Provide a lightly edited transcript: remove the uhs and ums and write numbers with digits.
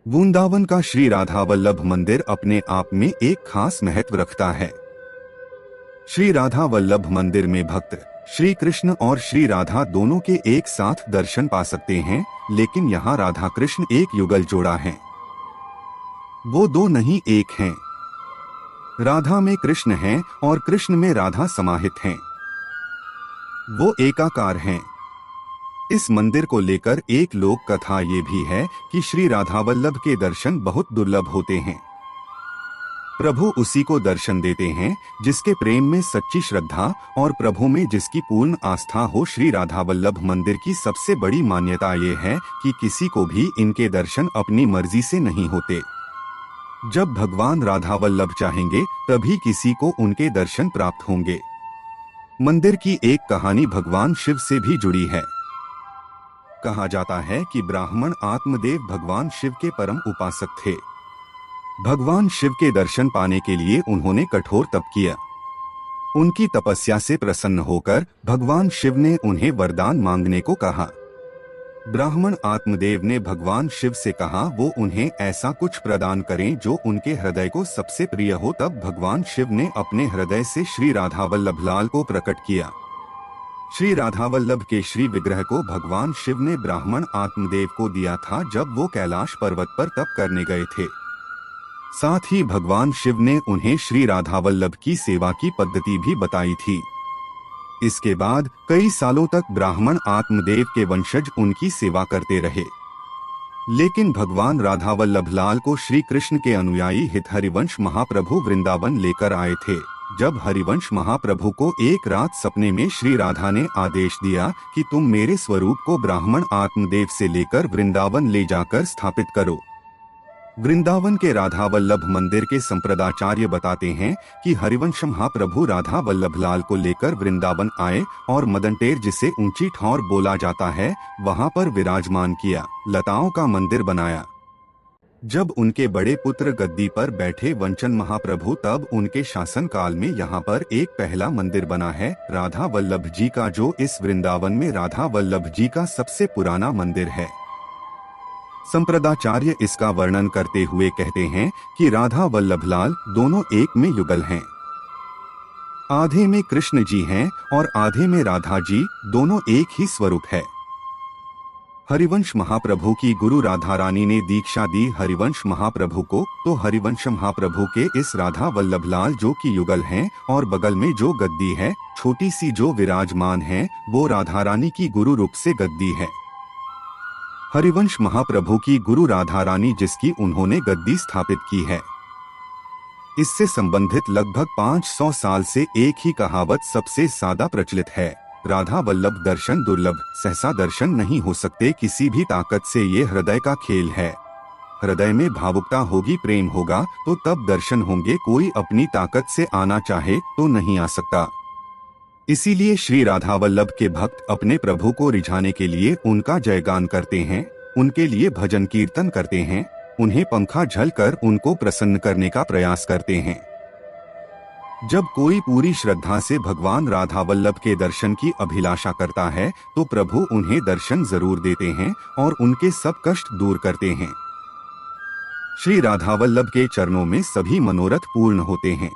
वृंदावन का श्री राधा वल्लभ मंदिर अपने आप में एक खास महत्व रखता है। श्री राधा वल्लभ मंदिर में भक्त श्री कृष्ण और श्री राधा दोनों के एक साथ दर्शन पा सकते हैं, लेकिन यहाँ राधा कृष्ण एक युगल जोड़ा है। वो दो नहीं, एक हैं। राधा में कृष्ण हैं और कृष्ण में राधा समाहित हैं। वो एकाकार हैं। इस मंदिर को लेकर एक लोक कथा ये भी है कि श्री राधा वल्लभ के दर्शन बहुत दुर्लभ होते हैं। प्रभु उसी को दर्शन देते हैं जिसके प्रेम में सच्ची श्रद्धा और प्रभु में जिसकी पूर्ण आस्था हो। श्री राधा वल्लभ मंदिर की सबसे बड़ी मान्यता ये है कि किसी को भी इनके दर्शन अपनी मर्जी से नहीं होते। जब भगवान राधा वल्लभ चाहेंगे तभी किसी को उनके दर्शन प्राप्त होंगे। मंदिर की एक कहानी भगवान शिव से भी जुड़ी है। कहा जाता है कि ब्राह्मण आत्मदेव भगवान शिव के परम उपासक थे। भगवान शिव के दर्शन पाने के लिए उन्होंने कठोर तप किया। उनकी तपस्या से प्रसन्न होकर भगवान शिव ने उन्हें वरदान मांगने को कहा। ब्राह्मण आत्मदेव ने भगवान शिव से कहा वो उन्हें ऐसा कुछ प्रदान करें जो उनके हृदय को सबसे प्रिय हो। तब भगवान शिव ने अपने हृदय से श्री राधा वल्लभ लाल को प्रकट किया। श्री राधा वल्लभ के श्री विग्रह को भगवान शिव ने ब्राह्मण आत्मदेव को दिया था जब वो कैलाश पर्वत पर तप करने गए थे। साथ ही भगवान शिव ने उन्हें श्री राधा वल्लभ की सेवा की पद्धति भी बताई थी। इसके बाद कई सालों तक ब्राह्मण आत्मदेव के वंशज उनकी सेवा करते रहे। लेकिन भगवान राधा वल्लभ लाल को श्री कृष्ण के अनुयायी हित हरिवंश महाप्रभु वृंदावन लेकर आए थे। जब हरिवंश महाप्रभु को एक रात सपने में श्री राधा ने आदेश दिया कि तुम मेरे स्वरूप को ब्राह्मण आत्मदेव से लेकर वृंदावन ले जाकर स्थापित करो। वृंदावन के राधा वल्लभ मंदिर के संप्रदाचार्य बताते हैं कि हरिवंश महाप्रभु राधा वल्लभ लाल को लेकर वृंदावन आए और मदनटेर, जिसे ऊंची ठौर बोला जाता है, वहां पर विराजमान किया, लताओं का मंदिर बनाया। जब उनके बड़े पुत्र गद्दी पर बैठे वंचन महाप्रभु, तब उनके शासन काल में यहाँ पर एक पहला मंदिर बना है राधा वल्लभ जी का, जो इस वृंदावन में राधा वल्लभ जी का सबसे पुराना मंदिर है। संप्रदाचार्य इसका वर्णन करते हुए कहते हैं कि राधा वल्लभ लाल दोनों एक में युगल हैं। आधे में कृष्ण जी हैं और आधे में राधा जी, दोनों एक ही स्वरूप है। हरिवंश महाप्रभु की गुरु राधा रानी ने दीक्षा दी हरिवंश महाप्रभु को, तो हरिवंश महाप्रभु के इस राधा वल्लभ लाल जो कि युगल हैं और बगल में जो गद्दी है छोटी सी जो विराजमान है, वो राधा रानी की गुरु रूप से गद्दी है। हरिवंश महाप्रभु की गुरु राधा रानी जिसकी उन्होंने गद्दी स्थापित की है। इससे संबंधित लगभग 500 साल से एक ही कहावत सबसे ज्यादा प्रचलित है, राधा वल्लभ दर्शन दुर्लभ, सहसा दर्शन नहीं हो सकते किसी भी ताकत से, ये हृदय का खेल है। हृदय में भावुकता होगी, प्रेम होगा तो तब दर्शन होंगे। कोई अपनी ताकत से आना चाहे तो नहीं आ सकता। इसीलिए श्री राधा वल्लभ के भक्त अपने प्रभु को रिझाने के लिए उनका जयगान करते हैं, उनके लिए भजन कीर्तन करते हैं, उन्हें पंखा झलकर उनको प्रसन्न करने का प्रयास करते हैं। जब कोई पूरी श्रद्धा से भगवान राधा वल्लभ के दर्शन की अभिलाषा करता है तो प्रभु उन्हें दर्शन जरूर देते हैं और उनके सब कष्ट दूर करते हैं। श्री राधा वल्लभ के चरणों में सभी मनोरथ पूर्ण होते हैं।